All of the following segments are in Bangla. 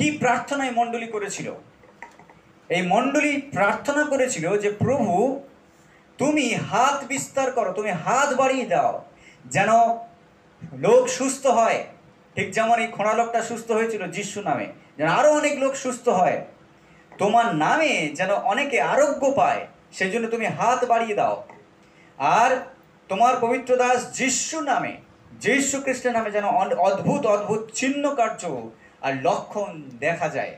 কি প্রার্থনা এই মণ্ডলী করেছিল? এই মণ্ডলী প্রার্থনা করেছিল যে প্রভু তুমি হাত বিস্তার করো, তুমি হাত বাড়িয়ে দাও যেন লোক সুস্থ হয়। ঠিক যেমন এই খোঁড়া লোকটা সুস্থ হয়েছিল যিশু নামে, যেন আরো অনেক লোক সুস্থ হয়। তোমার নামে যেন অনেকে আরোগ্য পায়, সেই জন্য তুমি হাত বাড়িয়ে দাও। আর তোমার পবিত্র দাস যিশু নামে, যীশু খ্রিস্টের নামে যেন অদ্ভুত অদ্ভুত চিহ্ন কার্য আর লক্ষণ দেখা যায়।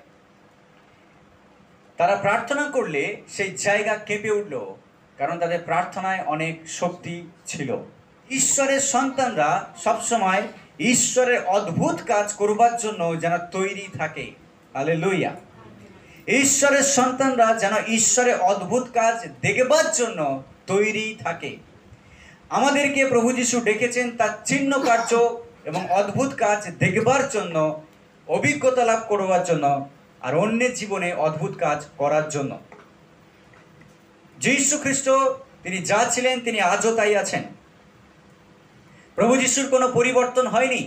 তারা প্রার্থনা করলে সেই জায়গা কেঁপে উঠল, কারণ তাদের প্রার্থনায় অনেক শক্তি ছিল। ঈশ্বরের সন্তানরা সবসময় ঈশ্বরের অদ্ভুত কাজ করবার জন্য যেন তৈরি থাকে। হালেলুয়া। ঈশ্বরের সন্তানরা যেন ঈশ্বরের অদ্ভুত কাজ দেখবার জন্য তৈরি থাকে। আমাদেরকে প্রভু যীশু ডেকেছেন তার চিহ্ন কার্য এবং অদ্ভুত কাজ দেখবার জন্য, অভিজ্ঞতা লাভ করবার জন্য, আর অন্যের জীবনে অদ্ভুত কাজ করার জন্য। যীশু খ্রিস্ট তিনি যা ছিলেন তিনি আজও তাই আছেন। প্রভু যীশুর কোনো পরিবর্তন হয়নি।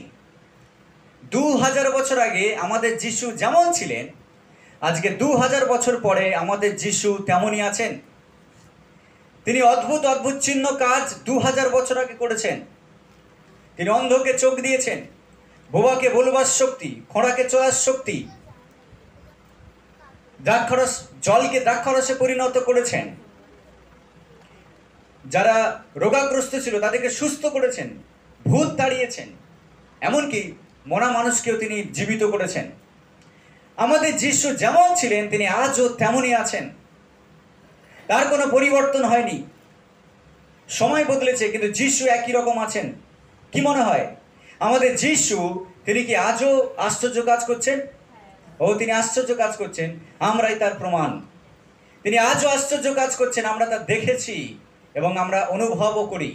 2000 বছর আগে আমাদের যীশু যেমন ছিলেন, আজকে 2000 বছর পরে আমাদের যীশু তেমনই আছেন। তিনি অদ্ভুত অদ্ভুত চিহ্ন কাজ 2000 বছর আগে করেছেন। তিনি অন্ধকে চোখ দিয়েছেন, বোবাকে বলবার শক্তি, খোঁড়াকে চলার শক্তি, দ্রাক্ষারস জলকে দ্রাক্ষারসে পরিণত করেছেন। যারা রোগাগ্রস্ত ছিল তাদেরকে সুস্থ করেছেন, ভূত তাড়িয়েছেন, এমনকি মরা মানুষকেও তিনি জীবিত করেছেন। আমাদের যীশু যেমন ছিলেন তিনি আজও তেমনই আছেন, তার কোনো পরিবর্তন হয়নি। সময় বদলেছে কিন্তু যীশু একই রকম আছেন। কি মনে হয় আমাদের যীশু তিনি কি আজও আশ্চর্য কাজ করছেন? ও তিনি আশ্চর্য কাজ করছেন, আমরাই তার প্রমাণ। তিনি আজও আশ্চর্য কাজ করছেন, আমরা তা দেখেছি এবং আমরা অনুভবও করি।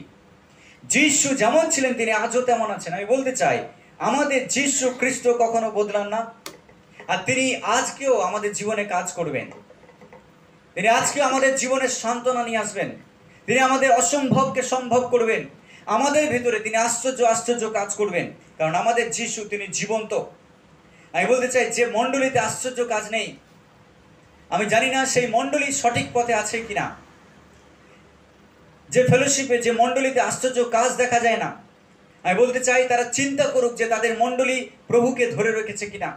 যীশু যেমন ছিলেন তিনি আজও তেমন আছেন। আমি বলতে চাই আমাদের যীশু খ্রিস্ট কখনো বদলান না, আর তিনি আজকেও আমাদের জীবনে কাজ করবেন। তিনি আজকেও আমাদের জীবনের সান্ত্বনা নিয়ে আসবেন। তিনি আমাদের অসম্ভবকে সম্ভব করবেন। আমাদের ভিতরে তিনি আশ্চর্য আশ্চর্য কাজ করবেন, কারণ আমাদের যীশু তিনি জীবন্ত। আমি বলতে চাই যে মণ্ডলীতে আশ্চর্য কাজ নেই, আমি জানি না সেই মণ্ডলী সঠিক পথে আছে কিনা। যে ফেলোশিপে, যে মণ্ডলীতে আশ্চর্য কাজ দেখা যায় না, আমি বলতে চাই তারা চিন্তা করুক যে তাদের মণ্ডলী প্রভুকে ধরে রেখেছে কিনা,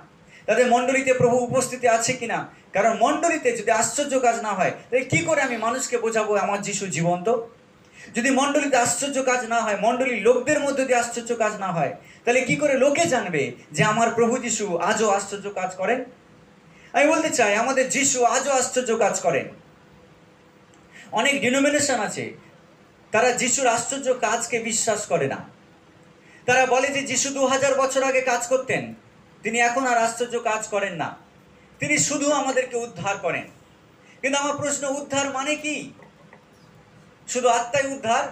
তাদের মণ্ডলীতে প্রভু উপস্থিতি আছে কিনা। কারণ মণ্ডলীতে যদি আশ্চর্য কাজ না হয় তাহলে কি করে আমি মানুষকে বোঝাবো আমার যীশু জীবন্ত? যদি মণ্ডলীতে আশ্চর্য কাজ না হয়, মণ্ডলীর লোকদের মধ্যে দিয়ে আশ্চর্য কাজ না হয়, তাহলে কি করে লোকে জানবে যে আমার প্রভু যীশু আজও আশ্চর্য কাজ করেন? আমি বলতে চাই আমাদের যীশু আজও আশ্চর্য কাজ করেন। অনেক ডিনোমিনেশন আছে, তারা যীশুর আশ্চর্য কাজকে বিশ্বাস করে না। তারা বলে যে যীশু 2000 বছর আগে কাজ করতেন, তিনি এখন আর আশ্চর্য কাজ করেন না, তিনি শুধু আমাদেরকে উদ্ধার করেন। কিন্তু আমার প্রশ্ন, উদ্ধার মানে কি? শুধু আত্মায় উদ্ধার?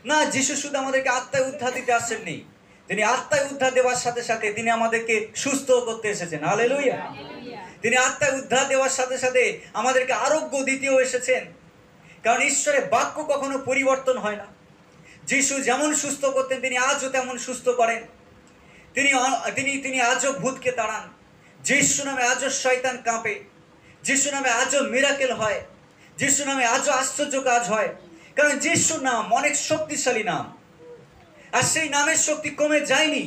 না, যীশু শুধু আমাদেরকে আত্মায় উদ্ধার দিতে আসেননি, তিনি আত্মায় উদ্ধার দেওয়ার সাথে সাথে তিনি আমাদেরকে সুস্থ করতে এসেছেন। হালেলুয়া। তিনি আত্মায় উদ্ধার দেওয়ার সাথে সাথে আমাদেরকে আরোগ্য দিতেও এসেছেন, কারণ ঈশ্বরের বাক্য কখনো পরিবর্তন হয় না। যীশু যেমন সুস্থ করতেন তিনি আজও তেমন সুস্থ করেন। তিনি আজও ভূতকে তাড়ান। যীশু নামে আজও শয়তান কাঁপে। যীশু নামে আজও মিরাকেল হয়। যীশু নামে আজও আশ্চর্য কাজ হয়, কারণ যীশুর নাম অনেক শক্তিশালী নাম, আর সেই নামের শক্তি কমে যায়নি।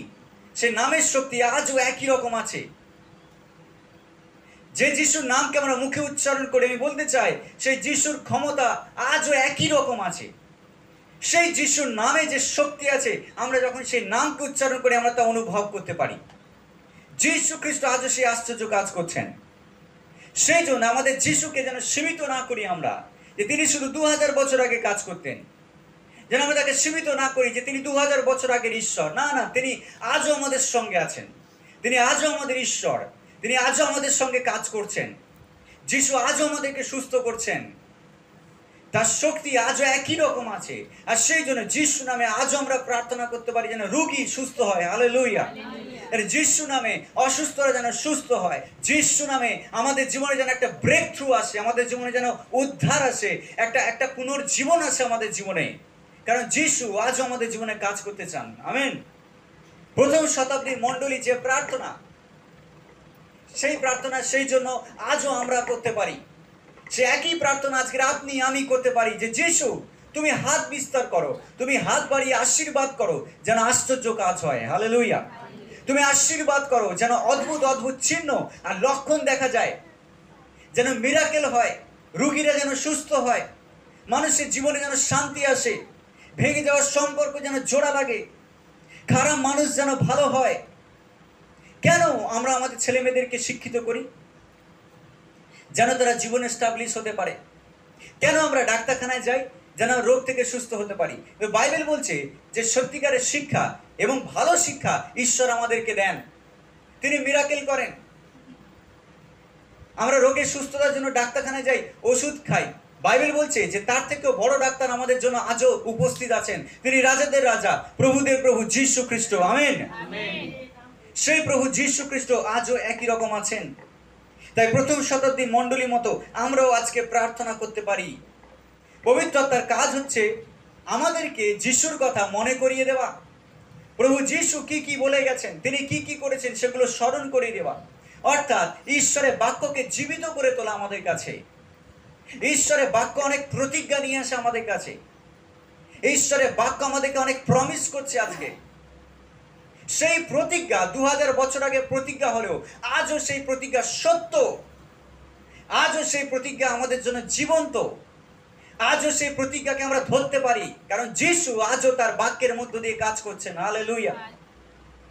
সেই নামের শক্তি আজও একই রকম আছে। যে যিশুর নামকে আমরা মুখে উচ্চারণ করে, আমি বলতে চাই সেই যিশুর ক্ষমতা আজও একই রকম আছে। সেই যিশুর নামে যে শক্তি আছে, আমরা যখন সেই নামকে উচ্চারণ করি আমরা তা অনুভব করতে পারি। যীশু খ্রিস্ট আজও সেই আশ্চর্য কাজ করছেন। সেই জন্য আমাদের যিশুকে যেন সীমিত না করি আমরা, যে তিনি শুধু 2000 বছর আগে কাজ করতেন, যেন আমরা তাকে সীমিত না করি যে তিনি 2000 বছর আগের ঈশ্বর। না না, তিনি আজও আমাদের সঙ্গে আছেন, তিনি আজও আমাদের ঈশ্বর, তিনি আজও আমাদের সঙ্গে কাজ করছেন। যিশু আজও আমাদেরকে সুস্থ করছেন, তার শক্তি আজও একই রকম আছে। আর সেই জন্য যিশু নামে আজও আমরা প্রার্থনা করতে পারি যেন রোগী সুস্থ হয়। হালেলুয়া। যিশু নামে অসুস্থরা যেন সুস্থ হয়। যিশু নামে আমাদের জীবনে যেন একটা ব্রেক থ্রু আসে, আমাদের জীবনে যেন উদ্ধার আসে, একটা পুনর্জীবন আসে আমাদের জীবনে, কারণ যিশু আজও আমাদের জীবনে কাজ করতে চান। আমেন। প্রথম শতাব্দীর মণ্ডলী যে প্রার্থনা, সেই প্রার্থনা সেই জন্য আজও আমরা করতে পারি। সে একই প্রার্থনা আজকে আপনি আমি করতে পারি যে যিশু তুমি হাত বিস্তার করো, তুমি হাত বাড়িয়ে আশীর্বাদ করো যেন আশ্চর্য কাজ হয়। হালেলুয়া। তুমি আশীর্বাদ করো যেন অদ্ভুত অদ্ভুত চিহ্ন আর লক্ষণ দেখা যায়, যেন মিরাকেল হয়, রোগীরা যেন সুস্থ হয়, মানুষের জীবনে যেন শান্তি আসে, ভেঙে যাওয়ার সম্পর্ক যেন জোড়া লাগে, খারাপ মানুষ যেন ভালো হয়। কেন আমরা আমাদের ছেলে মেয়েদেরকে শিক্ষিত করি? যেন তারা জীবনে স্টাবলিশ হতে পারে। কেন আমরা ডাক্তারখানায় যাই? যেন রোগ থেকে সুস্থ হতে পারি। বাইবেল বলছে যে সত্যিকারের শিক্ষা এবং ভালো শিক্ষা ঈশ্বর আমাদেরকে দেন, তিনি মিরাকেল করেন। আমরা রোগের সুস্থতার জন্য ডাক্তারখানায় যাই, ওষুধ খাই। বাইবেল বলছে যে তার থেকেও বড় ডাক্তার আমাদের জন্য আজও উপস্থিত আছেন, তিনি রাজাদের রাজা, প্রভুদের প্রভু যীশু খ্রিস্ট। আমেন। সেই প্রভু যীশু খ্রিস্ট আজও একই রকম আছেন। তাই প্রথম শতাব্দী মণ্ডলী মতো আমরাও আজকে প্রার্থনা করতে পারি। পবিত্র আত্মার কাজ হচ্ছে আমাদেরকে যিশুর কথা মনে করিয়ে দেওয়া, প্রভু যীশু কি কি বলে গেছেন, তিনি কি কি করেছেন সেগুলো স্মরণ করিয়ে দেওয়া। অর্থাৎ ঈশ্বরের বাক্যকে জীবিত করে তোলা আমাদের কাছে। ঈশ্বরের বাক্য অনেক প্রতিজ্ঞা নিয়ে আসে আমাদের কাছে। ঈশ্বরের বাক্য আমাদেরকে অনেক প্রমিস করছে আজকে। সেই প্রতিজ্ঞা 2000 বছর আগে প্রতিজ্ঞা হলেও আজও সেই প্রতিজ্ঞা সত্য, আজও সেই প্রতিজ্ঞা আমাদের জন্য জীবন্ত। আজও সেই প্রতিজ্ঞাকে আমরা ধরতে পারি, কারণ যিশু আজও তার বাক্যের মধ্য দিয়ে কাজ করছেন। হালেলুয়া।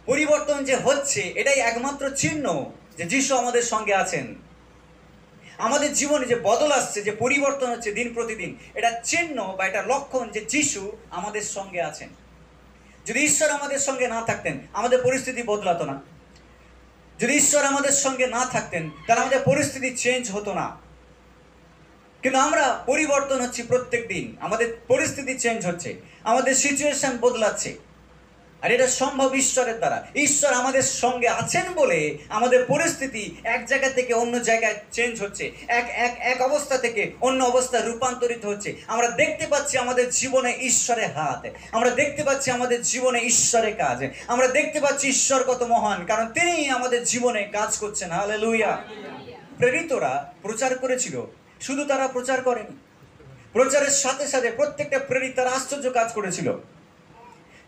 পরিবর্তন যে হচ্ছে এটাই একমাত্র চিহ্ন যে যিশু আমাদের সঙ্গে আছেন। আমাদের জীবনে যে বদল আসছে, যে পরিবর্তন হচ্ছে দিন প্রতিদিন, এটা চিহ্ন বা এটা লক্ষণ যে যিশু আমাদের সঙ্গে আছেন। যদি ঈশ্বর আমাদের সঙ্গে না থাকতেন আমাদের পরিস্থিতি বদলাতো না। যদি ঈশ্বর আমাদের সঙ্গে না থাকতেন তাহলে আমাদের পরিস্থিতি চেঞ্জ হতো না। কিন্তু আমরা পরিবর্তন হচ্ছি প্রত্যেক দিন, আমাদের পরিস্থিতি চেঞ্জ হচ্ছে, আমাদের সিচুয়েশন বদলাচ্ছে। আর এটা সম্ভব ঈশ্বরের দ্বারা। ঈশ্বর আমাদের সঙ্গে আছেন বলে আমাদের পরিস্থিতি এক জায়গা থেকে অন্য জায়গায় চেঞ্জ হচ্ছে, এক অবস্থা থেকে অন্য অবস্থায় রূপান্তরিত হচ্ছে। আমরা দেখতে পাচ্ছি আমাদের জীবনে ঈশ্বরের হাত, আমরা দেখতে পাচ্ছি আমাদের জীবনে ঈশ্বরের কাজ, আমরা দেখতে পাচ্ছি ঈশ্বর কত মহান, কারণ তিনি আমাদের জীবনে কাজ করছেন। হালেলুয়া। প্রেরিতরা প্রচার করেছিল, শুধু তারা প্রচার করেনি, প্রচারের সাথে সাথে প্রত্যেকটা প্রেরিত তারা আশ্চর্য কাজ করেছিল।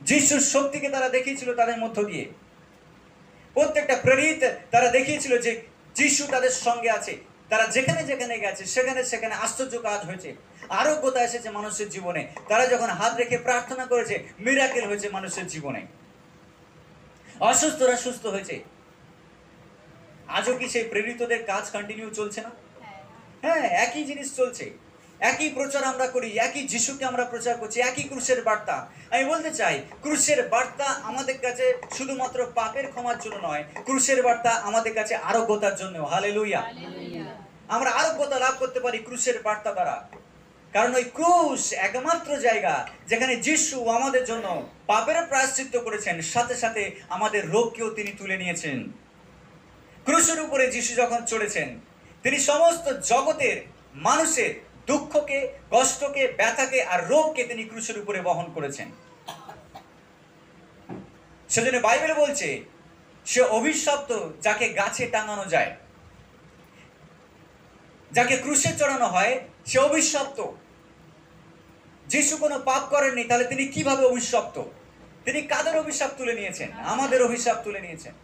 যিশুর শক্তিকে তারা দেখিয়েছিল তাদের মধ্য দিয়ে। প্রত্যেকটা প্রেরিত তারা দেখিয়েছিল যে যিশু তাদের সঙ্গে আছে। তারা যেখানে যেখানে গেছে সেখানে সেখানে আশ্চর্য কাজ হয়েছে, আরোগ্যতা এসেছে মানুষের জীবনে। তারা যখন হাত রেখে প্রার্থনা করেছে মিরাকেল হয়েছে মানুষের জীবনে, অসুস্থরা সুস্থ হয়েছে। আজও কি সেই প্রেরিতদের কাজ কন্টিনিউ চলছে না? হ্যাঁ, একই জিনিস চলছে, একই প্রচার আমরা করি, একই যিশুকে আমরা প্রচার করছি, একই ক্রুশের বার্তা। আমি বলতে চাই ক্রুশের বার্তা আমাদের কাছে শুধুমাত্র পাপের ক্ষমার জন্য নয়, ক্রুশের বার্তা আমাদের কাছে আরোগ্যতার জন্য। হালেলুয়া। আমরা আরোগ্যতা লাভ করতে পারি ক্রুশের বার্তা দ্বারা, কারণ ওই ক্রুশ একমাত্র জায়গা যেখানে যিশু আমাদের জন্য পাপের প্রায়শ্চিত্ত করেছেন, সাথে সাথে আমাদের রোগকেও তিনি তুলে নিয়েছেন। ক্রুশের উপরে যিশু যখন চড়েছেন তিনি সমস্ত জগতের মানুষের দুঃখকে, কষ্টকে, ব্যথাকে আর রোগকে তিনি ক্রুশের উপরে বহন করেছেন। সেজন্য বাইবেল বলছে সে অভিশপ্ত যাকে গাছে টাঙানো যায়, যাকে ক্রুশে চড়ানো হয় সে অভিশপ্ত। যিশু কোনো পাপ করেননি, তাহলে তিনি কিভাবে অভিশপ্ত? তিনি কাদের অভিশাপ তুলে নিয়েছেন? আমাদের অভিশাপ তুলে নিয়েছেন।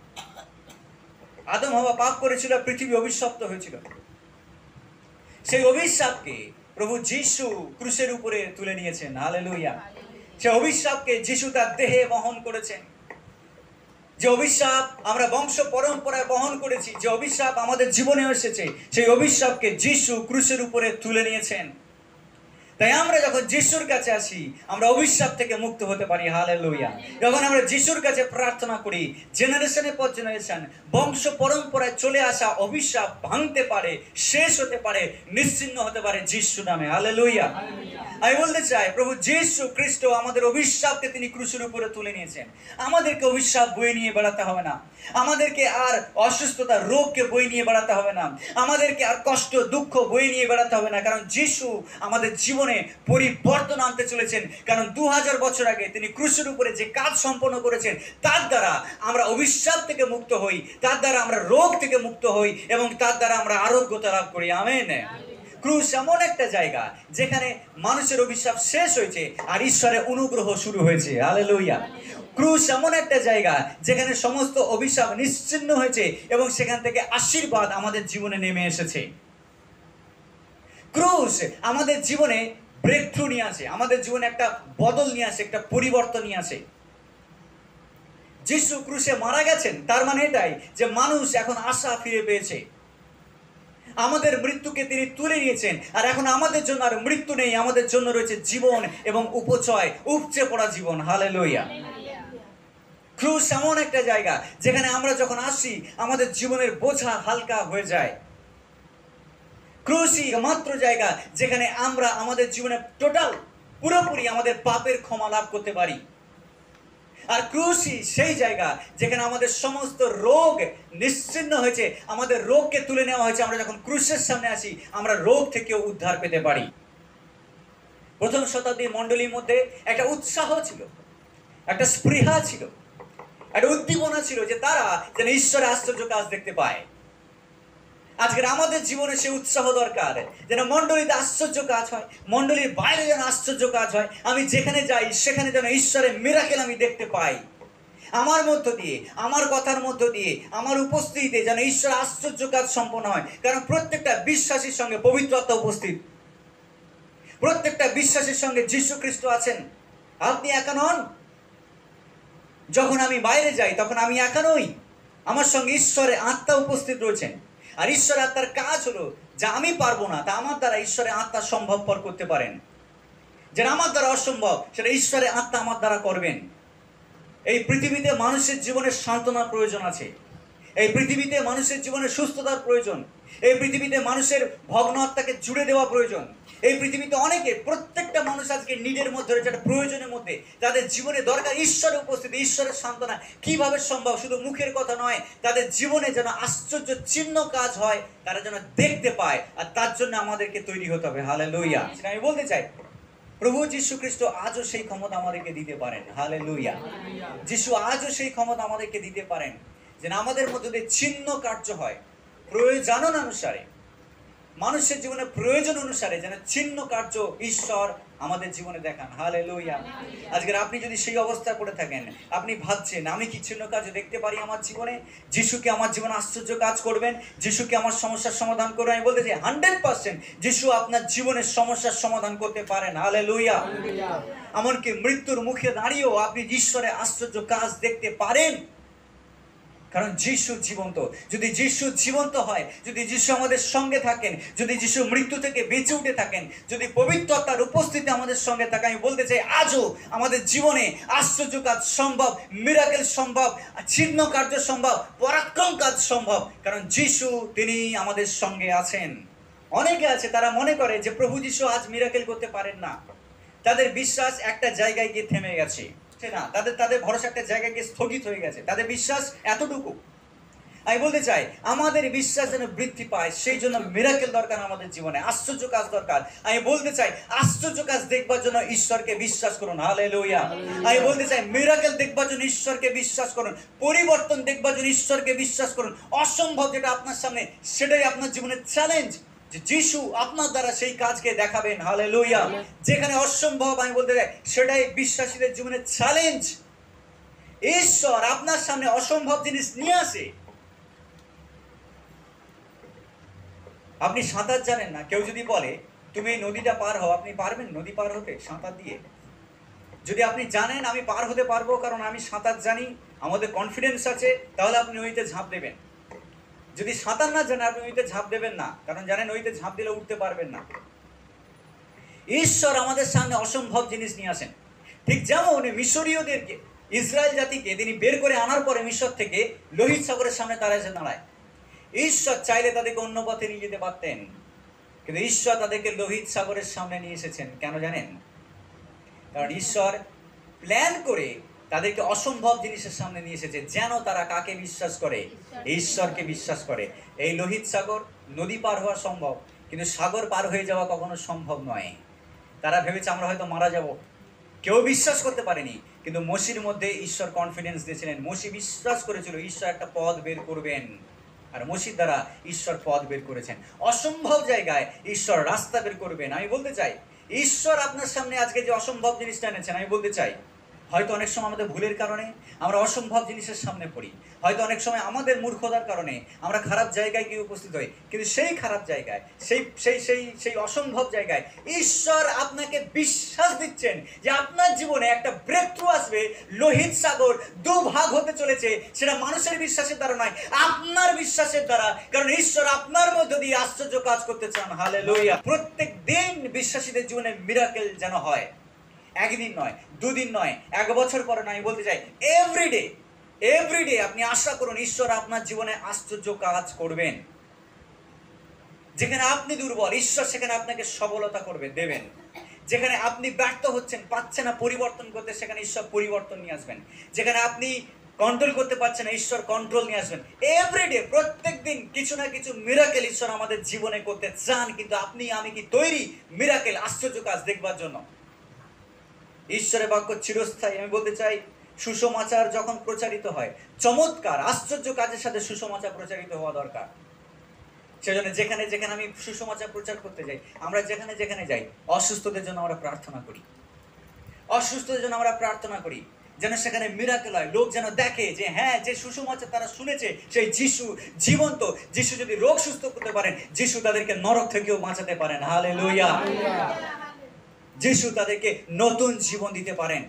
আদম হাওয়া পাপ করেছিল, পৃথিবী অভিশপ্ত হয়েছিল। সেই অভিশাপকে প্রভু যিশু ক্রুশের উপরে তুলে নিয়েছেন। হালেলুয়া। সেই অভিশাপকে যিশু তার দেহে বহন করেছেন। যে অভিশাপ আমরা বংশ পরম্পরায় বহন করেছি, যে অভিশাপ আমাদের জীবনে এসেছে, সেই অভিশাপকে যিশু ক্রুশের উপরে তুলে নিয়েছেন। তাই আমরা যখন যিশুর কাছে আসি আমরা অভিশাপ থেকে মুক্ত হতে পারি। হালেলুয়া। যখন আমরা যিশুর কাছে প্রার্থনা করি, জেনারেশনের পর জেনারেশন বংশ পরম্পরায় চলে আসা অভিশাপ ভাঙতে পারে, শেষ হতে পারে, নিশ্চিহ্ন হতে পারে যিশু নামে। হালেলুয়া। আমি বলতে চাই প্রভু যীশু খ্রিস্ট আমাদের অভিশাপকে তিনি ক্রুশের উপরে তুলে নিয়েছেন। আমাদেরকে অভিশাপ বয়ে নিয়ে বেড়াতে হবে না, আমাদেরকে আর অসুস্থতা রোগকে বয়ে নিয়ে বেড়াতে হবে না, আমাদেরকে আর কষ্ট দুঃখ বয়ে নিয়ে বেড়াতে হবে না, কারণ যীশু আমাদের জীবনে পরিবর্তন আনতে চলেছেন। কারণ 2000 বছর আগে তিনি ক্রুশের উপরে যে কাজ সম্পন্ন করেছেন তার দ্বারা আমরা অভিশাপ থেকে মুক্ত হই, তার দ্বারা আমরা রোগ থেকে মুক্ত হই এবং তার দ্বারা আমরা আরোগ্যতা লাভ করি। আমেন। ক্রুশ এমন একটা জায়গা যেখানে মানুষের অভিশাপ শেষ হয়েছে আর ঈশ্বরের অনুগ্রহ শুরু হয়েছে। হালেলুয়া। ক্রুশ এমন একটা জায়গা যেখানে সমস্ত অভিশাপ নিশ্চিহ্ন হয়েছে এবং সেখান থেকে আশীর্বাদ আমাদের জীবনে নেমে এসেছে। ক্রুশ আমাদের জীবনে ব্রেক থ্রু নিয়ে আসে, আমাদের জীবনে একটা বদল নিয়ে আসে, একটা পরিবর্তন নিয়ে আসে। যিশু ক্রুশে মারা গেছেন তার মানে এটাই যে মানুষ এখন আশা ফিরে পেয়েছে, আমাদের মৃত্যুকে তিনি তুলে নিয়েছেন আর এখন আমাদের জন্য আর মৃত্যু নেই, আমাদের জন্য রয়েছে জীবন এবং উপচয় উপচে পড়া জীবন। হালেলুয়া। ক্রুশ এমন একটা জায়গা যেখানে আমরা যখন আসি আমাদের জীবনের বোঝা হালকা হয়ে যায়। ক্রুশই মাত্র জায়গা যেখানে আমরা আমাদের জীবনে পুরোপুরি আমাদের পাপের ক্ষমা লাভ করতে পারি। আর ক্রুশই সেই জায়গা যেখানে আমাদের সমস্ত রোগ নিশ্চিহ্ন হয়েছে, আমাদের রোগকে তুলে নেওয়া হয়েছে। আমরা যখন ক্রুশের সামনে আসি আমরা রোগ থেকেও উদ্ধার পেতে পারি। প্রথম শতাব্দীর মণ্ডলীর মধ্যে একটা উৎসাহ ছিল, একটা স্পৃহা ছিল, একটা উদ্দীপনা ছিল যে তারা যেন ঈশ্বরের আশ্চর্য কাজ দেখতে পায়। আজকের আমাদের জীবনে সে উৎসাহ দরকার যেন মণ্ডলীতে আশ্চর্য কাজ হয়, মণ্ডলীর বাইরে যেন আশ্চর্য কাজ হয়। আমি যেখানে যাই সেখানে যেন ঈশ্বরের মিরাকেল আমি দেখতে পাই। আমার মধ্য দিয়ে, আমার কথার মধ্য দিয়ে, আমার উপস্থিতিতে যেন ঈশ্বর আশ্চর্য কাজ সম্পন্ন হয়। কারণ প্রত্যেকটা বিশ্বাসীর সঙ্গে পবিত্র আত্মা উপস্থিত, প্রত্যেকটা বিশ্বাসীর সঙ্গে যীশু খ্রিস্ট আছেন। আপনি একা নন। যখন আমি বাইরে যাই তখন আমি একা নই, আমার সঙ্গে ঈশ্বরের আত্মা উপস্থিত রয়েছেন। আর ঈশ্বরের আত্মার কাজ হলো যা আমি পারবো না তা আমার দ্বারা ঈশ্বরের আত্মা সম্ভবপর করতে পারেন। যেটা আমার দ্বারা অসম্ভব সেটা ঈশ্বরের আত্মা আমার দ্বারা করবেন। এই পৃথিবীতে মানুষের জীবনে সান্ত্বনার প্রয়োজন আছে, এই পৃথিবীতে মানুষের জীবনে সুস্থতার প্রয়োজন, এই পৃথিবীতে মানুষের ভগ্ন আত্মাকে জুড়ে দেওয়া প্রয়োজন। এই পৃথিবীতে প্রত্যেকটা মানুষ আজকে নিজের মধ্যে রয়েছে একটা প্রয়োজনের মধ্যে, তাদের জীবনে দরকার ঈশ্বরের উপস্থিতি, ঈশ্বরের সান্ত্বনা। কিভাবে সম্ভব? শুধু মুখের কথা নয়, তাদের জীবনে যেন আশ্চর্য চিহ্ন কাজ হয়, তারা যেন দেখতে পায়। আর তার জন্য আমাদেরকে তৈরি হতে হবে। হালেলুয়া। আমি বলতে চাই প্রভু যীশু খ্রিস্ট আজও সেই ক্ষমতা আমাদেরকে দিতে পারেন। হালেলুয়া। যীশু আজও সেই ক্ষমতা আমাদেরকে দিতে পারেন যেন আমাদের মধ্যে দিয়ে চিহ্ন কার্য হয় প্রয়োজন অনুসারে, মানুষের জীবনে প্রয়োজন অনুসারে যেন চিহ্ন কার্য ঈশ্বর আমাদের জীবনে দেখান। হালেলুয়া। আজকের আপনি যদি সেই অবস্থায় পড়ে থাকেন, আপনি ভাবছেন আমি কি চিহ্ন কাজ দেখতে পারি আমার জীবনে, যিশুকে আমার জীবনে আশ্চর্য কাজ করবেন, যিশুকে আমার সমস্যার সমাধান করবেন, আমি বলতে চাই 100% যিশু আপনার জীবনের সমস্যার সমাধান করতে পারেন। হালেলুয়া। এমনকি মৃত্যুর মুখে দাঁড়িয়েও আপনি ঈশ্বরের আশ্চর্য কাজ দেখতে পারেন, কারণ যিশু জীবন্ত। যদি যিশু জীবন্ত হয়, যদি যিশু আমাদের সঙ্গে থাকেন, যদি যিশু মৃত্যু থেকে বেঁচে উঠে থাকেন, যদি পবিত্র আত্মার উপস্থিতি আমাদের সঙ্গে থাকে, আমি বলতে চাই আজও আমাদের জীবনে আশ্চর্য কাজ সম্ভব, মিরাকেল সম্ভব, চিহ্ন কার্য সম্ভব, পরাক্রম কাজ সম্ভব, কারণ যিশু তিনি আমাদের সঙ্গে আছেন। অনেকে আছে তারা মনে করে যে প্রভু যিশু আজ মিরাকেল করতে পারেন না, তাদের বিশ্বাস একটা জায়গায় গিয়ে থেমে গেছে না, তাদের ভরসা একটা জায়গায় গিয়ে স্থগিত হয়ে গেছে, তাদের বিশ্বাস এতটুকু। আমি বলতে চাই আমাদের বিশ্বাস যেন বৃদ্ধি পায়, সেই জন্য মিরাকেল দরকার আমাদের জীবনে, আশ্চর্য কাজ দরকার। আমি বলতে চাই আশ্চর্য কাজ দেখবার জন্য ঈশ্বরকে বিশ্বাস করুন। হালেলুয়া। আমি বলতে চাই মিরাকেল দেখবার জন্য ঈশ্বরকে বিশ্বাস করুন, পরিবর্তন দেখবার জন্য ঈশ্বরকে বিশ্বাস করুন। অসম্ভব যেটা আপনার সামনে সেটাই আপনার জীবনের চ্যালেঞ্জ, যে যিশু আপনার দ্বারা সেই কাজকে দেখাবেন। হালেলুয়া। যেখানে অসম্ভব আমি বলতে চাই সেটাই বিশ্বাসীদের জীবনের চ্যালেঞ্জ। ঈশ্বর আপনার সামনে অসম্ভব জিনিস নিয়ে আসে। আপনি সাঁতার জানেন না, কেউ যদি বলে তুমি এই নদীটা পার হও, আপনি পারবেন নদী পার হতে সাঁতার দিয়ে? যদি আপনি জানেন আমি পার হতে পারবো কারণ আমি সাঁতার জানি, আমাদের কনফিডেন্স আছে, তাহলে আপনি নদীতে ঝাঁপ দেবেন। যদি সাঁতার না জানেন আপনি নদীতে ঝাঁপ দেবেন না, কারণ জানেন নদীতে ঝাঁপ দিলে উঠতে পারবেন না। ঈশ্বর আমাদের সামনে অসম্ভব জিনিস নিয়ে আসেন। ঠিক যেমন মিশরীয়দেরকে, ইসরায়েল জাতিকে তিনি বের করে আনার পরে মিশর থেকে লোহিত সাগরের সামনে তারা এসে দাঁড়ায়। ঈশ্বর চাইলে তাদেরকে অন্য পথে নিয়ে যেতে পারতেন, কিন্তু ঈশ্বর তাদেরকে লোহিত সাগরের সামনে নিয়ে এসেছেন। কেন জানেন? কারণ ঈশ্বর প্ল্যান করে তাদেরকে অসম্ভব জিনিসের সামনে নিয়ে এসেছে, যেন তারা কাকে বিশ্বাস করে? ঈশ্বরকে বিশ্বাস করে। এই লোহিত সাগর, নদী পার হওয়া সম্ভব, কিন্তু সাগর পার হয়ে যাওয়া কখনো সম্ভব নয়। তারা ভেবেছে আমরা হয়তো মারা যাব, কেউ বিশ্বাস করতে পারেনি, কিন্তু মোশির মধ্যে ঈশ্বর কনফিডেন্স দিয়েছিলেন। মোশি বিশ্বাস করেছিল ঈশ্বর একটা পথ বের করবেন, আর মোশির দ্বারা ঈশ্বর পথ বের করেছেন। অসম্ভব জায়গায় ঈশ্বর রাস্তা বের করবেন। আমি বলতে চাই, ঈশ্বর আপনার সামনে আজকে যে অসম্ভব জিনিসটা এনেছেন, আমি বলতে চাই হয়তো অনেক সময় আমাদের ভুলের কারণে আমরা অসম্ভব জিনিসের সামনে পড়ি, হয়তো অনেক সময় আমাদের মূর্খতার কারণে আমরা খারাপ জায়গায় গিয়ে উপস্থিত হই, কিন্তু সেই খারাপ জায়গায়, সেই সেই সেই সেই অসম্ভব জায়গায় ঈশ্বর আপনাকে বিশ্বাস দিচ্ছেন যে আপনার জীবনে একটা ব্রেক থ্রু আসবে। লোহিত সাগর দুভাগ হতে চলেছে, সেটা মানুষের বিশ্বাসের দ্বারা নয়, আপনার বিশ্বাসের দ্বারা। কারণ ঈশ্বর আপনার মধ্য দিয়ে আশ্চর্য কাজ করতে চান। হালেলুয়া। প্রত্যেক দিন বিশ্বাসীদের জীবনে মিরাকেল যেন হয়, একদিন নয়, দুদিন নয়, এক বছর পরে নয়। বলতে চাই এভরিডে আপনি আশা করুন ঈশ্বর আপনার জীবনে আশ্চর্য কাজ করবেন। যেখানে আপনি দুর্বল, ঈশ্বর সেখানে আপনাকে সবলতা করবে, দেবেন। যেখানে আপনি ব্যর্থ হচ্ছেন, পাচ্ছেন না পরিবর্তন করতে, সেখানে ঈশ্বর পরিবর্তন নিয়ে আসবেন। যেখানে আপনি কন্ট্রোল করতে পারছেন না, ঈশ্বর কন্ট্রোল নিয়ে আসবেন। এভরিডে, প্রত্যেক দিন কিছু না কিছু মিরাকেল ঈশ্বর আমাদের জীবনে করতে চান। কিন্তু আপনি আমি কি তৈরি মিরাকেল, আশ্চর্য কাজ দেখবার জন্য? ঈশ্বরের বাক্য চিরস্থায়ী। আমি বলতে চাই, সুসমাচার যখন প্রচারিত হয়, চমৎকার আশ্চর্য কাজের সাথে সুসমাচার প্রচারিত হওয়া দরকার। সেজন্য যেখানে যেখানে আমি সুসমাচার প্রচার করতে যাই, আমরা যেখানে যেখানে যাই, অসুস্থদের জন্য আমরা প্রার্থনা করি, অসুস্থদের জন্য আমরা প্রার্থনা করি, যেন সেখানে মিরাকেল হয়। লোক যেন দেখে যে হ্যাঁ, যে সুসমাচার তারা শুনেছে সেই যিশু জীবন্ত। যিশু যদি রোগ সুস্থ করতে পারেন, যিশু তাদেরকে নরক থেকেও বাঁচাতে পারেন। হালেলুয়া। যিশু তাদেরকে নতুন জীবন দিতে পারেন।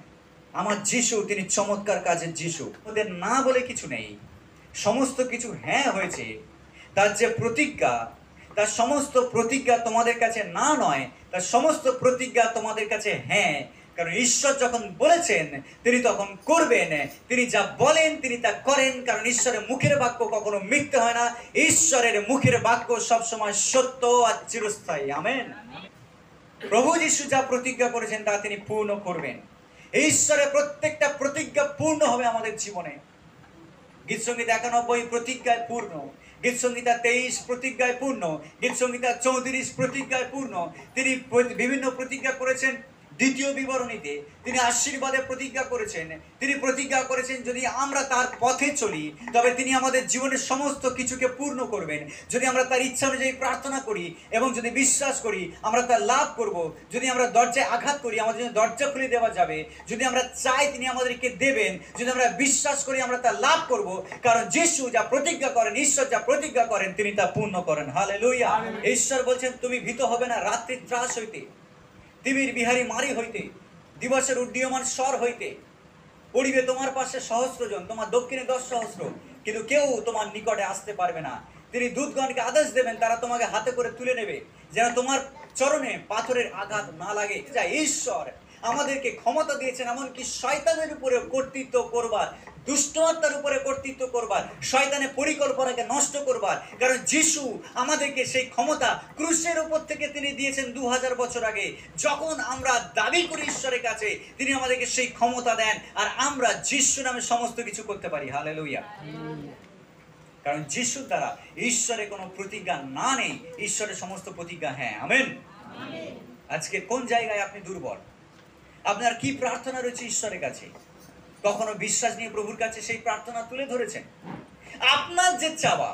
আমার যিশু, তিনি চমৎকার কাজের যিশু। ওদের না বলে কিছু নেই, সমস্ত কিছু হ্যাঁ হয়েছে। তার যে প্রতিজ্ঞা, তার সমস্ত প্রতিজ্ঞা তোমাদের কাছে না নয়, তার সমস্ত প্রতিজ্ঞা তোমাদের কাছে হ্যাঁ। কারণ ঈশ্বর যখন বলেছেন তিনি তখন করবেন, তিনি যা বলেন তিনি তা করেন। কারণ ঈশ্বরের মুখের বাক্য কখনো মিথ্যে হয় না, ঈশ্বরের মুখের বাক্য সবসময় সত্য আর চিরস্থায়ী। আমেন। প্রভু যিশু যা প্রতিজ্ঞা করেছেন তা তিনি পূর্ণ করবেন। ঈশ্বরের প্রত্যেকটা প্রতিজ্ঞা পূর্ণ হবে আমাদের জীবনে। গীতসংহিতা 91 প্রতিজ্ঞায় পূর্ণ, গীতসংহিতা 23 প্রতিজ্ঞায় পূর্ণ, গীতসংহিতা 34 প্রতিজ্ঞায় পূর্ণ। তিনি বিভিন্ন প্রতিজ্ঞা করেছেন। দ্বিতীয় বিবরণীতে তিনি আশীর্বাদের প্রতিজ্ঞা করেছেন। তিনি প্রতিজ্ঞা করেছেন যদি আমরা তার পথে চলি তবে তিনি আমাদের জীবনের সমস্ত কিছুকে পূর্ণ করবেন। যদি আমরা তার ইচ্ছা অনুযায়ী প্রার্থনা করি এবং যদি বিশ্বাস করি, আমরা তার লাভ করব। যদি আমরা দরজায় আঘাত করি, আমাদের জন্য দরজা খুলে দেওয়া যাবে। যদি আমরা চাই, তিনি আমাদেরকে দেবেন। যদি আমরা বিশ্বাস করি, আমরা তার লাভ করব। কারণ যিশু যা প্রতিজ্ঞা করেন, ঈশ্বর যা প্রতিজ্ঞা করেন, তিনি তা পূর্ণ করেন। হালেলুয়া। ঈশ্বর বলছেন তুমি ভীত হবে না রাত্রির ত্রাস হইতে, তিমির বিহারী মারি হইতে, দিবসের উড্ডীয়মান স্বর হইতে। পড়িবে তোমার পাশে 1,000 জন, তোমার দক্ষিণে 10 সহস্র, কিন্তু কেউ তোমার নিকটে আসতে পারবে না। তিনি দূতগণকে আদেশ দেবেন, তারা তোমাকে হাতে করে তুলে নেবে, যেন তোমার চরণে পাথরের আঘাত না লাগে। যা ঈশ্বর আমাদেরকে ক্ষমতা দিয়েছেন এমনকি শয়তানের উপরে কর্তৃত্ব করবার, দুষ্টতার উপরে কর্তৃত্ব করবার, শয়তানের পরিকল্পনাকে নষ্ট করবার। কারণ যিশু আমাদেরকে সেই ক্ষমতা ক্রুশের উপর থেকে তিনি দিয়েছেন 2000 বছর আগে। যখন আমরা দাবি করি ঈশ্বরের কাছে, তিনি আমাদেরকে সেই ক্ষমতা দেন, আর আমরা যিশু নামে সমস্ত কিছু করতে পারি। হালেলুয়া। কারণ যিশুর দ্বারা ঈশ্বরের কোনো প্রতিজ্ঞা না নেই, ঈশ্বরের সমস্ত প্রতিজ্ঞা হ্যাঁ। আমেন। আজকে কোন জায়গায় আপনি দুর্বল? আপনার কি প্রার্থনা রয়েছে ঈশ্বরের কাছে? কখনো বিশ্বাস নিয়ে প্রভুর কাছে সেই প্রার্থনা তুলে ধরেছেন? আপনার যে চাওয়া,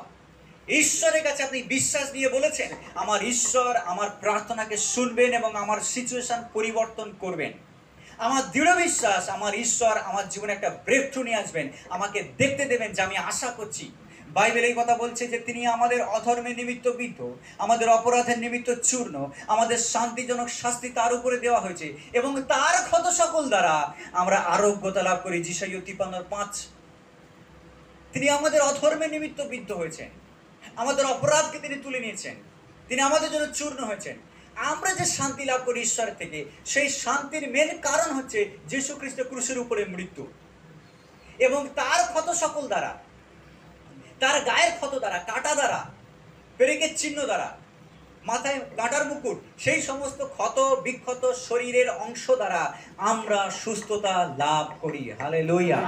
ঈশ্বরের কাছে আপনি বিশ্বাস নিয়ে বলেছেন আমার ঈশ্বর আমার প্রার্থনাকে শুনবেন এবং আমার সিচুয়েশন পরিবর্তন করবেন। আমার দৃঢ় বিশ্বাস আমার ঈশ্বর আমার জীবনে একটা ব্রেক থ্রু নিয়ে আসবেন, আমাকে দেখতে দেবেন যা আমি আশা করছি। বাইবেল এই কথা বলছে যে তিনি আমাদের অধর্মের নিমিত্ত বিদ্ধ, আমাদের অপরাধের নিমিত্ত চূর্ণ, আমাদের শান্তিজনক শাস্তি তার উপরে দেওয়া হয়েছে এবং তার ক্ষত সকল দ্বারা আমরা আরোগ্যতা লাভ করি। যিশাইয়া 53:5। তিনি আমাদের অধর্মের নিমিত্ত বিদ্ধ হয়েছেন, আমাদের অপরাধকে তিনি তুলে নিয়েছেন, তিনি আমাদের জন্য চূর্ণ হয়েছেন। আমরা যে শান্তি লাভ করি ঈশ্বরের থেকে, সেই শান্তির মেন কারণ হচ্ছে যীশু খ্রিস্ট ক্রুশের উপরে মৃত্যু এবং তার ক্ষত সকল দ্বারা, তার গায়ের ক্ষত দ্বারা, কাটা দ্বারা, পেরেকের চিহ্ন দ্বারা মাথায় কাঁটার মুকুট, সেই সমস্ত ক্ষত বিক্ষত শরীরের অংশ দ্বারা আমরা সুস্থতা লাভ করি। হালেলুয়া।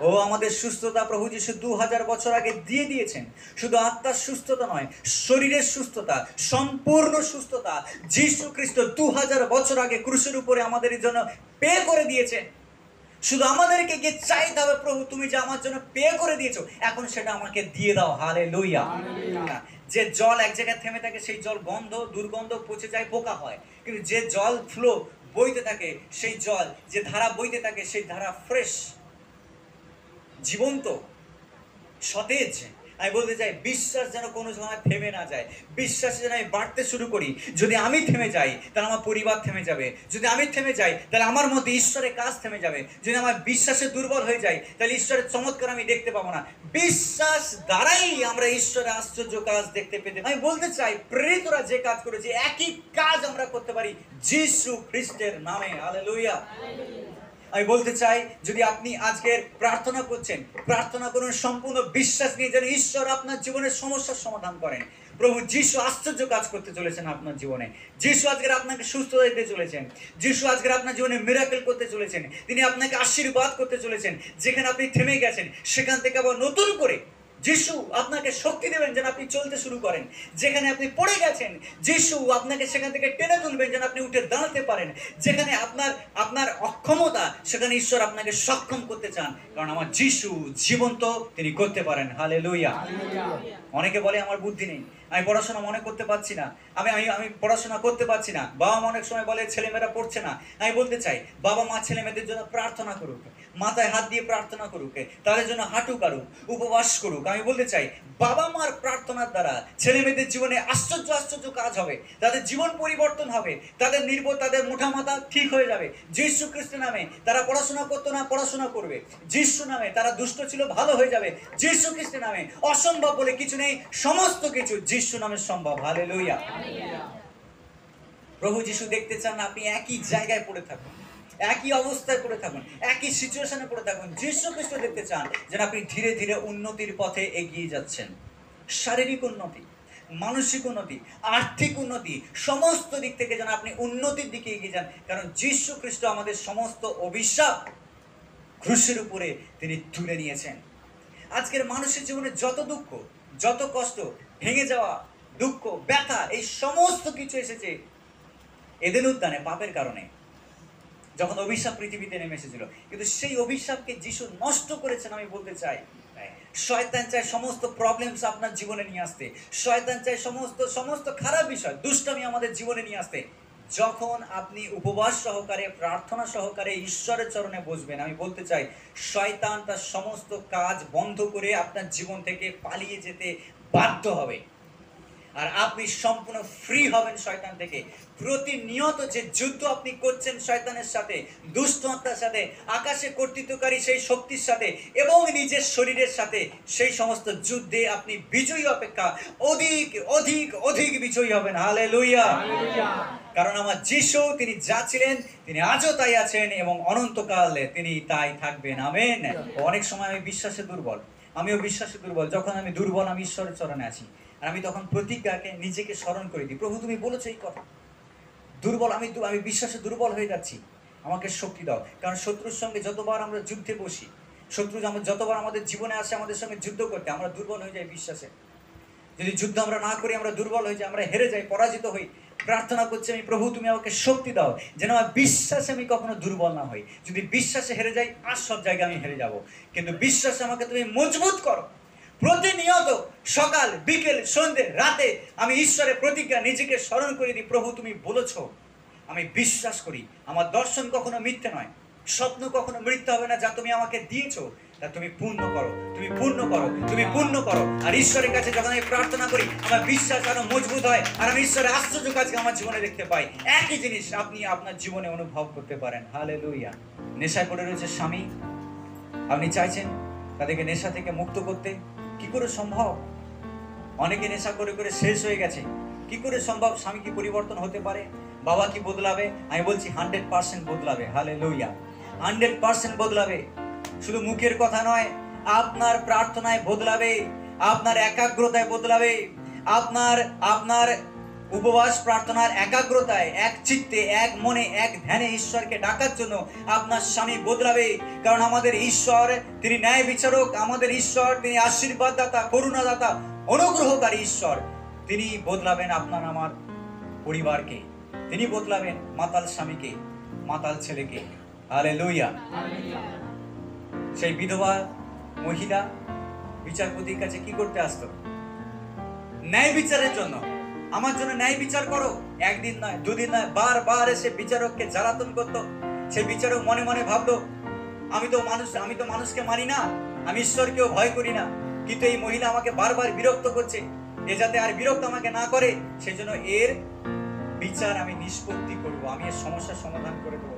ও আমাদের সুস্থতা প্রভু যিশু 2000 বছর আগে দিয়ে দিয়েছেন। শুধু আত্মার সুস্থতা নয়, শরীরের সুস্থতা, সম্পূর্ণ সুস্থতা যিশু খ্রিস্ট 2000 বছর আগে ক্রুশের উপরে আমাদের জন্য পে করে দিয়েছেন। শুধু আমাদেরকে গিয়ে চাইতে হবে, প্রভু তুমি যে আমার জন্য পে করে দিয়েছো, এখন সেটা আমাকে দিয়ে দাও। হালেলুয়া। যে জল এক জায়গায় থেমে থাকে সেই জল গন্ধ, দুর্গন্ধ, পচে যায়, পোকা হয়। কিন্তু যে জল ফ্লো বইতে থাকে, সেই জল, যে ধারা বইতে থাকে, সেই ধারা ফ্রেশ, জীবন্ত, সতেজ। আমি বলতে চাই, বিশ্বাস যেন কোনো সময় থেমে না যায়। বিশ্বাসে যেন আমি বাড়তে শুরু করি। যদি আমি থেমে যাই তাহলে আমার পরিবার থেমে যাবে। যদি আমি থেমে যাই তাহলে আমার মধ্যে ঈশ্বরের কাজ থেমে যাবে। যদি আমার বিশ্বাসে দুর্বল হয়ে যায় তাহলে ঈশ্বরের চমৎকার আমি দেখতে পাবো না। বিশ্বাস দ্বারাই আমরা ঈশ্বরের আশ্চর্য কাজ দেখতে পেতে। আমি বলতে চাই, প্রেরিতরা যে কাজ করেছে একই কাজ আমরা করতে পারি যিশু খ্রিস্টের নামে। হালেলুয়া। আমি বলতে চাই, যদি আপনি আজকের প্রার্থনা করছেন, প্রার্থনা করুন সম্পূর্ণ বিশ্বাস নিয়ে, যেন ঈশ্বর আপনার জীবনের সমস্যার সমাধান করেন। প্রভু যিশু আশ্চর্য কাজ করতে চলেছেন আপনার জীবনে। যিশু আজকের আপনাকে সুস্থতা দিতে চলেছেন। যিশু আজকের আপনার জীবনে মিরাকেল করতে চলেছেন। তিনি আপনাকে আশীর্বাদ করতে চলেছেন। যেখানে আপনি থেমে গেছেন সেখান থেকে আবার নতুন করে যিশু আপনাকে শক্তি দেবেন যেন আপনি চলতে শুরু করেন। যেখানে আপনি পড়ে গেছেন, যিশু আপনাকে সেখান থেকে টেনে তুলবেন যেন আপনি উঠে দাঁড়াতে পারেন। যেখানে আপনার অক্ষমতা, সেখানে ঈশ্বর আপনাকে সক্ষম করতে চান, কারণ আমার যিশু জীবন্ত, তিনি করতে পারেন। হালেলুয়া। অনেকে বলে আমার বুদ্ধি নেই, আমি পড়াশোনা মনে করতে পারছি না, আমি পড়াশোনা করতে পারছি না। বাবা মা অনেক সময় বলে ছেলেমেয়েরা পড়ছে না। আমি বলতে চাই, বাবা মা ছেলে মেয়েদের জন্য প্রার্থনা করুক, মাথায় হাত দিয়ে প্রার্থনা করুক, তাদের জন্য হাঁটু কাড়ুক, উপবাস করুক। আমি বলতে চাই, বাবা মার প্রার্থনার দ্বারা ছেলে মেয়েদের জীবনে আশ্চর্য আশ্চর্য কাজ হবে। তাদের জীবন পরিবর্তন হবে, তাদের মোটা মাথা ঠিক হয়ে যাবে। যিশু খ্রিস্টের নামে তারা পড়াশোনা করতো না, পড়াশোনা করবে। যিশু নামে তারা দুষ্ট ছিল, ভালো হয়ে যাবে। যিশু খ্রিস্টের নামে অসম্ভব বলে কিছু নেই, সমস্ত কিছু যিশু নামে সম্ভব। হালেলুয়া। প্রভু যিশু দেখতে চান আপনি একই জায়গায় পড়ে থাকুন, একই অবস্থায় পড়ে থাকুন, একই সিচুয়েশনে পড়ে থাকুন। যিশু খ্রিস্ট দেখতে চান যেন আপনি ধীরে ধীরে উন্নতির পথে এগিয়ে যাচ্ছেন। শারীরিক উন্নতি, মানসিক উন্নতি, আর্থিক উন্নতি, সমস্ত দিক থেকে যেন আপনি উন্নতির দিকে এগিয়ে যান। কারণ যিশু খ্রিস্ট আমাদের সমস্ত অভিশাপ ক্রুশের উপরে তিনি তুলে নিয়েছেন। আজকের মানুষের জীবনে যত দুঃখ, যত কষ্ট, ভেঙে যাওয়া, দুঃখ, ব্যথা, এই সমস্ত কিছু এসেছে এদেন উদ্যানে পাপের কারণে, যখন অভিশাপ পৃথিবীতে নেমে এসেছিল। কিন্তু সেই অভিশাপকে যিশু নষ্ট করেছেন। আমি বলতে চাই, শয়তান চায় সমস্ত প্রবলেমস আপনার জীবনে নিয়ে আসতে। শয়তান চায় সমস্ত খারাপ বিষয়, দুষ্টামি আমাদের জীবনে নিয়ে আসতে। যখন আপনি উপবাস সহকারে, প্রার্থনা সহকারে ঈশ্বরের চরণে বসবেন, আমি বলতে চাই, শয়তান তার সমস্ত কাজ বন্ধ করে আপনার জীবন থেকে পালিয়ে যেতে বাধ্য হবে। আর আপনি সম্পূর্ণ ফ্রি হবেন শয়তান থেকে। প্রতিনিয়ত যে যুদ্ধ আপনি করছেন শয়তানের সাথে, দুষ্ট আত্মার সাথে, আকাশে কর্তৃত্বকারী সেই শক্তির সাথে এবং নিজের শরীরের সাথে, সেই সমস্ত যুদ্ধে আপনি বিজয়ী অপেক্ষা অধিক অধিক অধিক বিজয়ী হবেন। হালেলুয়া। কারণ আমার যিশু, তিনি যা ছিলেন তিনি আজও তাই আছেন এবং অনন্তকালে তিনি তাই থাকবেন। আমেন। অনেক সময় আমি বিশ্বাসে দুর্বল, আমিও বিশ্বাসে দুর্বল। যখন আমি দুর্বল, আমি ঈশ্বরের চরণে আছি, আর আমি তখন প্রতিজ্ঞাকে নিজেকে স্মরণ করে দিই, প্রভু তুমি বলেছো এই কথা। দুর্বল আমি বিশ্বাসে দুর্বল হয়ে যাচ্ছি, আমাকে শক্তি দাও। কারণ শত্রুর সঙ্গে যতবার আমরা যুদ্ধে বসি, শত্রু যতবার আমাদের জীবনে আসে আমাদের সঙ্গে যুদ্ধ করতে, আমরা দুর্বল হয়ে যাই বিশ্বাসে। যদি যুদ্ধ আমরা না করি, আমরা দুর্বল হয়ে যাই, আমরা হেরে যাই, পরাজিত হই। প্রার্থনা করছি আমি, প্রভু তুমি আমাকে শক্তি দাও যেন আমার বিশ্বাসে আমি কখনো দুর্বল না হই। যদি বিশ্বাসে হেরে যাই, আর সব জায়গায় আমি হেরে যাব। কিন্তু বিশ্বাসে আমাকে তুমি মজবুত করো। প্রতিনিয়ত সকাল, বিকেল, সন্ধ্যে, রাতে আমি ঈশ্বরের প্রতিজ্ঞা নিজেকে স্মরণ করে দিই, প্রভু তুমি বলেছো, আমি বিশ্বাস করি। আমার দর্শন কখনো মিথ্যে নয়, স্বপ্ন কখনো মিথ্যে হবে না। যা তুমি আমাকে দিয়েছো তা তুমি পূর্ণ করো, তুমি পূর্ণ করো, তুমি পূর্ণ করো। আর ঈশ্বরের কাছে যখন আমি প্রার্থনা করি, আমার বিশ্বাস আরো মজবুত হয়, আর আমি ঈশ্বরের আশ্চর্য কাজকে আমার জীবনে দেখতে পাই। একই জিনিস আপনি আপনার জীবনে অনুভব করতে পারেন। হালেলুয়া। নেশায় পড়ে রয়েছে স্বামী, আপনি চাইছেন তাদেরকে নেশা থেকে মুক্ত করতে, কি করে সম্ভব? অনেকে নেশা করে করে শেষ হয়ে গেছে, কি করে সম্ভব? স্বামী কি পরিবর্তন হতে পারে? বাবা কি বদলাবে? আমি বলছি 100% বদলাবে। হালেলুয়া। 100% বদলাবে। শুধু মুখের কথা নয়, আপনার প্রার্থনায় বদলাবে, আপনার একাগ্রতায় বদলাবে, আপনার উপবাস প্রার্থনার একাগ্রতায়, এক চিত্তে, এক মনে, এক ধ্যানে ঈশ্বরকে ডাকার জন্য আপনার স্বামী বদলাবে। কারণ আমাদের ঈশ্বর তিনি ন্যায় বিচারক, আমাদের ঈশ্বর তিনি আশীর্বাদ দাতা, করুণাদাতা, অনুগ্রহকারী ঈশ্বর। তিনি বদলাবেন আপনার আমার পরিবারকে, তিনি বদলাবেন মাতাল স্বামীকে, মাতাল ছেলেকে। হালেলুয়া। সেই বিধবা মহিলা বিচারপতির কাছে কি করতে আসতো? ন্যায় বিচারের জন্য। আমার জন্য ন্যায় বিচার করো। একদিন নয়, দুদিন নয়, বারবার এসে বিচারককে জ্বালাতন করতো। সে বিচারক মনে মনে ভাবতো, আমি তো মানুষকে মানি না, আমি ঈশ্বরকেও ভয় করি না, কিন্তু এই মহিলা আমাকে বারবার বিরক্ত করছে। এ যাতে আর বিরক্ত আমাকে না করে, সেজন্য এর বিচার আমি নিষ্পত্তি করব, আমি এর সমস্যার সমাধান করে দেবো।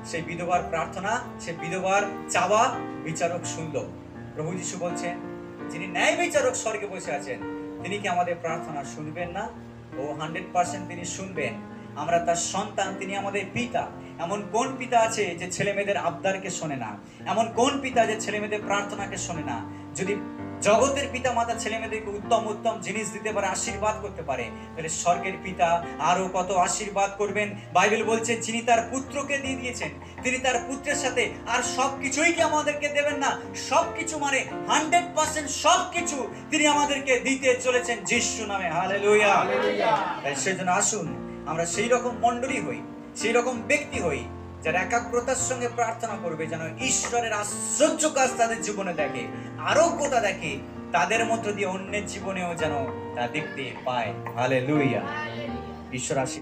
সেই বিধবার প্রার্থনা, সে বিধবার চাওয়া বিচারক শুনল। প্রভু যিশু বলছেন, যিনি ন্যায় বিচারক স্বর্গে বসে আছেন, তিনি কি আমাদের প্রার্থনা শুনবেন না? ও 100% তিনি শুনবেন। আমরা তার সন্তান, তিনি আমাদের পিতা। এমন কোন পিতা আছে যে ছেলে মেয়েদের আবদারকে শোনে না? এমন কোন পিতা যে ছেলে মেয়েদের প্রার্থনাকে শোনে না? যদি জগতের পিতা মাতা ছেলে মেয়েদেরকে উত্তম উত্তম জিনিস দিতে পারে, আশীর্বাদ করতে পারে, তাহলে স্বর্গের পিতা আরো কত আশীর্বাদ করবেন। বাইবেল বলছে, যিনি তার পুত্রকে দিয়ে দিয়েছেন, তিনি তার পুত্রের সাথে আর সবকিছুই কি আমাদেরকে দেবেন না? সবকিছু মানে 100% সবকিছু তিনি আমাদেরকে দিতে চলেছেন যিশু নামে। হালেলুয়া। তাই সেজন্য আসুন আমরা সেই রকম মণ্ডলী হই, সেই রকম ব্যক্তি হই যারা একাগ্রতার সঙ্গে প্রার্থনা করবে, যেন ঈশ্বরের আশ্চর্য কাজ তাদের জীবনে দেখে, আরোগ্যতা দেখে, তাদের মধ্য দিয়ে অন্যের জীবনেও যেন তা দেখতে পায়। হালেলুয়া। ঈশ্বর আশীর্বাদ।